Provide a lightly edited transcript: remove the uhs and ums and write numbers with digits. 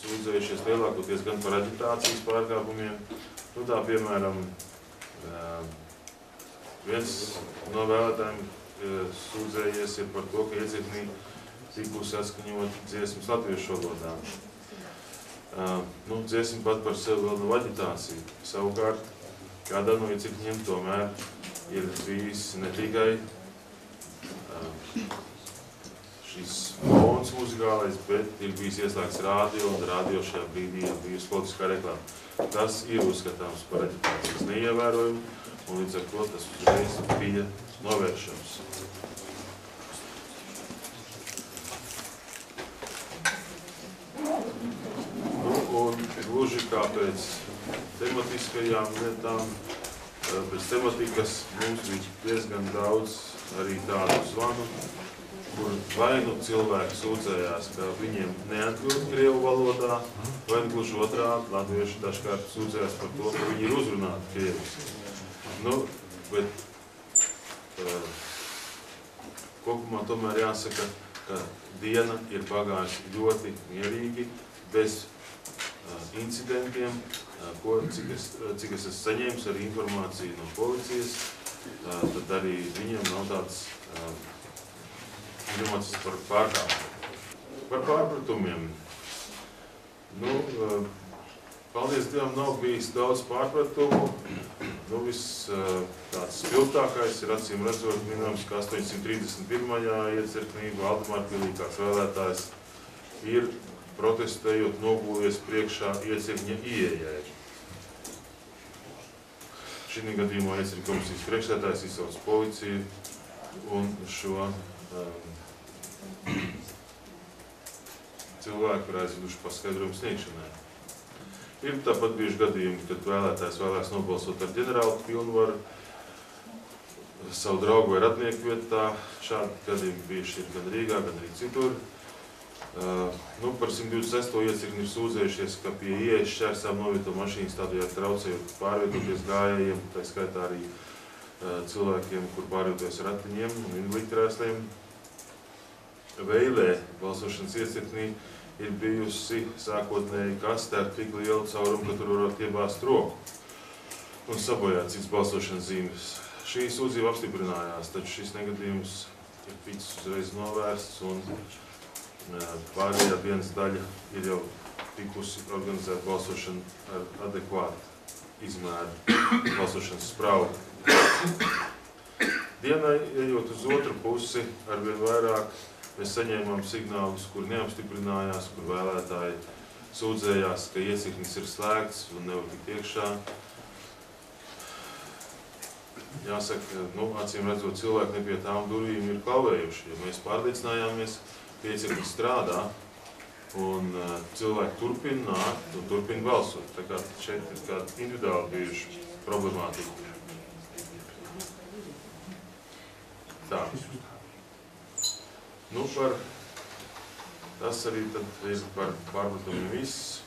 sūdzējušies lielākoties gan par aģitācijas pārkāpumiem. Nu, tā, piemēram, viens no vēlētājiem sūdzējies ir par to, ka iecirknī tikusi atskaņot dziesmas latviešu valodā. Nu, dziesma pat par sevi vēl nav aģitācija. Savukārt, kādā no iecirkņiem tomēr ir bijis ne tikai šis fons muzikālais, bet ir bijis ieslēgts rādio, un rādio šajā brīdī ir bijusi politiskā reklāma. Tas ir uzskatāms par aģitācijas neievērojumu, un līdz ar to tas uzreiz bija novēršams. Nu, un gluži kā pēc tematiskajām lietām, pēc tematikas mums bija diezgan daudz arī tādu zvanu, kur vai nu cilvēki sūdzējās, ka viņiem neatbild krievu valodā, vai nu gluži otrādi, latvieši dažkārt sūdzējās par to, ka viņi ir uzrunāti krieviski. Nu, bet kopumā tomēr jāsaka, ka diena ir pagājusi ļoti mierīgi, bez incidentiem, cik es esmu saņēmis arī informāciju no policijas, tad arī viņiem nav tāds informācijas par pārkāpumiem. Par pārpratumiem. Nu, paldies Dievam, nav bijis daudz pārpratumu. Nu, viss tāds spilgtākais ir acīm redzot minams, ka 831. iecirknī Valdemārpilī kāds vēlētājs ir protestējot nogūlies priekšā iecirkņa ieejai. Šī gadījumā iecirkņa komisijas priekšsēdētājs izsauc policiju un šo cilvēku ir aizveduši paskaidrojumu sniegšanai. Ir tāpat bijuši gadījumi, kad vēlētājs vēlēs nobalsot ar ģenerālu pilnvaru savu draugu vai radnieku vietā. Šādi gadījumi bijuši ir gan Rīgā, gan arī citur. Nu, par 126. iecirkni ir sūdzējušies, ka pie ieejas šķērsām novieto mašīnas tādējādi traucējot pārvietoties gājējiem, tā skaitā arī cilvēkiem, kur pārvietojas ratiņiem un invalidikrēsliem. Veilē balsošanas iecirknī ir bijusi sākotnēji kaste ar tik lielu caurumu, ka tur varot iebāzt roku un sabojāt cits balsošanas zīmes. Šī sūdzība apstiprinājās, taču šis negadījums ir ticis uzreiz novērsts un pārējā dienas daļa ir jau tikusi organizēta balsošana ar adekvātu izmēru balsošanas spraugu. Dienai, ejot uz otru pusi, arvien vairāk mēs saņēmām signālus, kur neapstiprinājās, kur vēlētāji sūdzējās, ka iecirknis ir slēgts un nevar tikt iekšā. Jāsaka, nu, acīm redzot, cilvēki ne pie tām durvīm ir klavējuši, jo mēs pārliecinājāmies, ka iecirknis strādā un cilvēki turpina nākt un turpina balsot. Tā kā šeit ir kāda individuāli bijuši problemātika. Tā. Nu, tas arī tad ir par pārpratumiem viss.